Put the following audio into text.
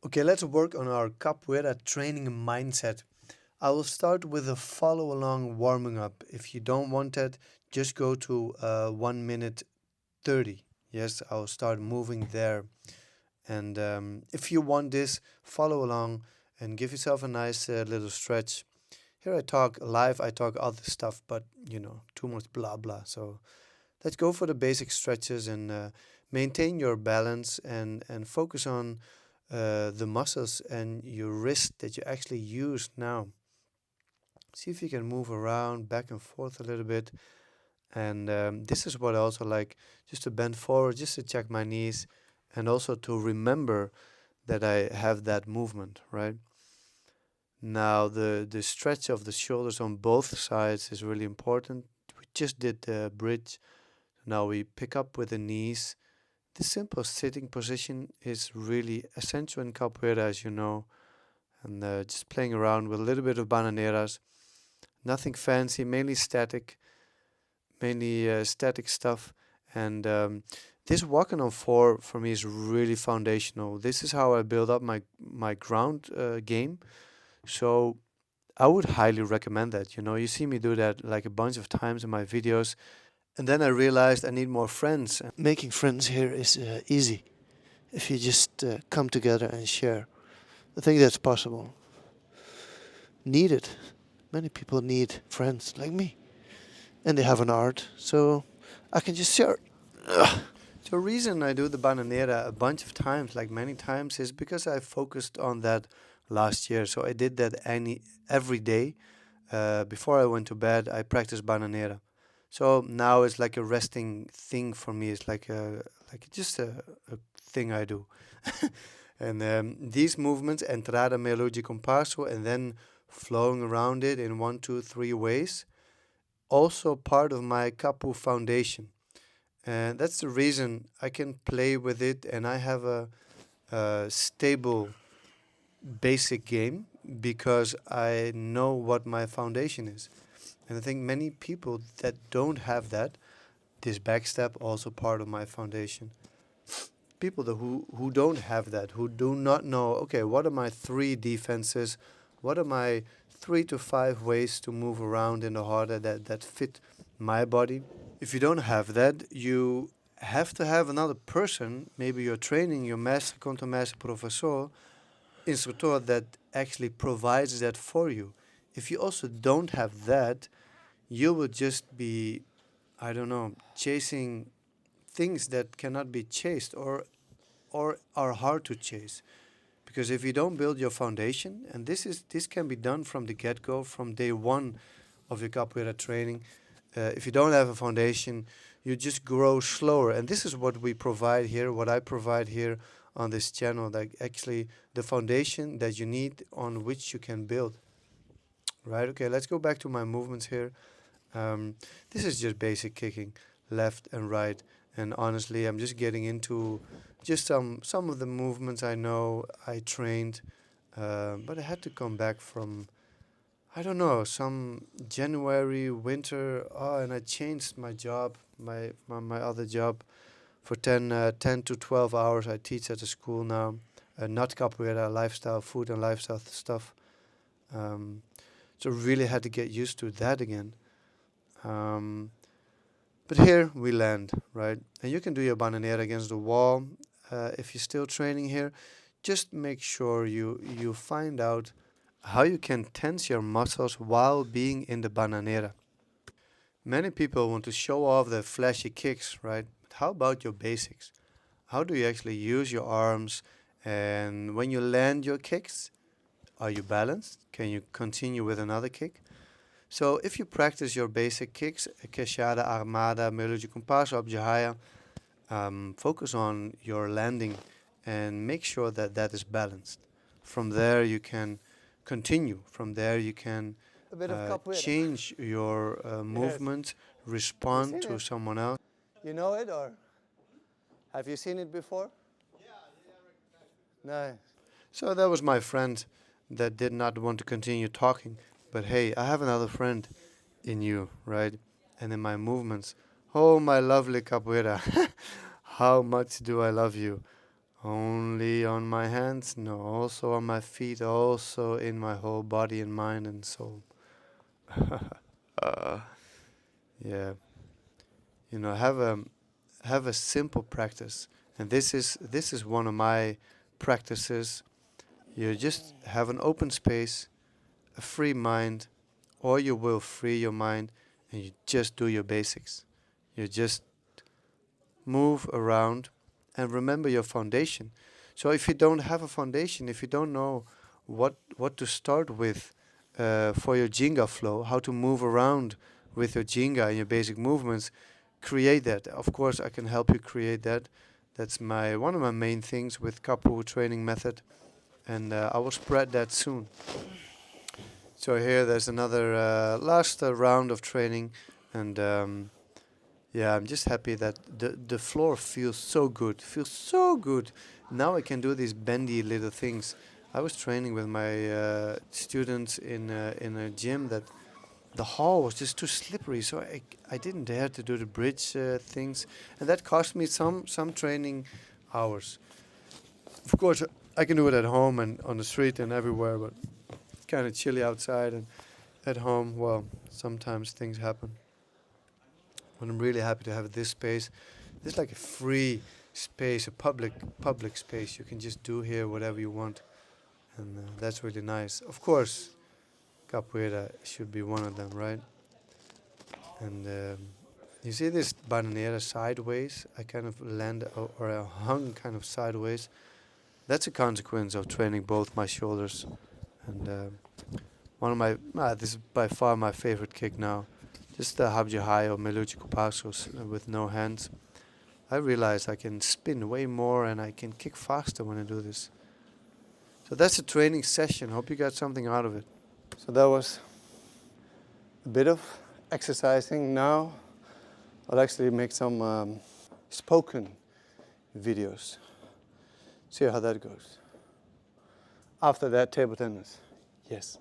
Okay, let's work on our capoeira training mindset. I will start with a follow along warming up. If you don't want that, just go to 1 minute 30. Yes, I'll start moving there. And if you want this, follow along and give yourself a nice little stretch. Here I talk live, I talk other stuff, but too much blah blah. So let's go for the basic stretches and maintain your balance and focus on the muscles and your wrist that you actually use now. See if you can move around back and forth a little bit. And this is what I also like, just to bend forward, just to check my knees, and also to remember that I have that movement, right? Now the stretch of the shoulders on both sides is really important. We just did the bridge. Now we pick up with the knees. The simple sitting position is really essential in capoeira, as you know, and just playing around with a little bit of bananeras. Nothing fancy, mainly static stuff. And this walking on four for me is really foundational. This is how I build up my ground game. So I would highly recommend that. You see me do that like a bunch of times in my videos, and then I realized I need more friends. Making friends here is easy if you just come together and share. I think that's possible. Need it. Many people need friends like me, and they have an art, so I can just share. Ugh. The reason I do the bananera a bunch of times, like many times, is because I focused on that last year. So I did that every day. Before I went to bed, I practiced bananera. So now it's like a resting thing for me. It's like just a thing I do. And these movements, entrada, melodia, compasso, and then flowing around it in one, two, three ways, also part of my KAHPU foundation. And that's the reason I can play with it and I have a stable basic game because I know what my foundation is. And I think many people that don't have that, this backstep also part of my foundation. People who don't have that, who do not know, okay, what are my three defenses? What are my 3 to 5 ways to move around in the harder that fit my body? If you don't have that, you have to have another person, maybe you're training your master, contomaster, professor, instructor that actually provides that for you. If you also don't have that, you will just be, I don't know, chasing things that cannot be chased or are hard to chase. Because if you don't build your foundation, and this can be done from the get-go, from day one of your capoeira training, if you don't have a foundation, you just grow slower. And this is what we provide here, what I provide here on this channel, like actually the foundation that you need on which you can build. Right? Okay, let's go back to my movements here. Um, this is just basic kicking, left and right. And honestly, I'm just getting into just some of the movements I know I trained, but I had to come back from I don't know some January winter. Oh, and I changed my job, my other job for 10 to 12 hours. I teach at a school now, not capoeira, lifestyle, food and lifestyle stuff. Um, so really had to get used to that again. Um, but here we land, right? And you can do your bananera against the wall. If you're still training here, just make sure you find out how you can tense your muscles while being in the bananera. Many people want to show off their flashy kicks, right? But how about your basics? How do you actually use your arms? And when you land your kicks, are you balanced? Can you continue with another kick? So if you practice your basic kicks, queixada, armada, melodia compasso, abjahaya, focus on your landing and make sure that that is balanced. From there you can continue. From there you can A bit of capoeira. change your Yes. movement, Have you respond seen to it? someone else. You know it or have you seen it before? No. So that was my friend that did not want to continue talking. But hey, I have another friend in you, right? And in my movements. Oh, my lovely capoeira. How much do I love you? Only on my hands? No, also on my feet, also in my whole body and mind and soul. uh, yeah, have a simple practice, and this is one of my practices. You just have an open space, a free mind, or you will free your mind, and you just do your basics. You just move around and remember your foundation. So if you don't have a foundation, if you don't know what to start with for your Jenga flow, how to move around with your Jenga and your basic movements, create that. Of course, I can help you create that. That's my one of my main things with KAHPU training method, and I will spread that soon. So here, there's another last round of training, and yeah, I'm just happy that the floor feels so good. Feels so good. Now I can do these bendy little things. I was training with my students in a gym that the hall was just too slippery, so I didn't dare to do the bridge things, and that cost me some training hours. Of course, I can do it at home and on the street and everywhere, but it's kind of chilly outside, and at home, well, sometimes things happen. But I'm really happy to have this space. This is like a free space, a public space. You can just do here whatever you want, and that's really nice. Of course, Capoeira should be one of them, right? And you see this bananera sideways? I kind of land or I hung kind of sideways. That's a consequence of training both my shoulders. And one of my, this is by far my favorite kick now. Just the habji high or meluchi pasos with no hands. I realize I can spin way more and I can kick faster when I do this. So that's a training session. Hope you got something out of it. So that was a bit of exercising. Now I'll actually make some spoken videos. See how that goes. After that, table tennis. Yes.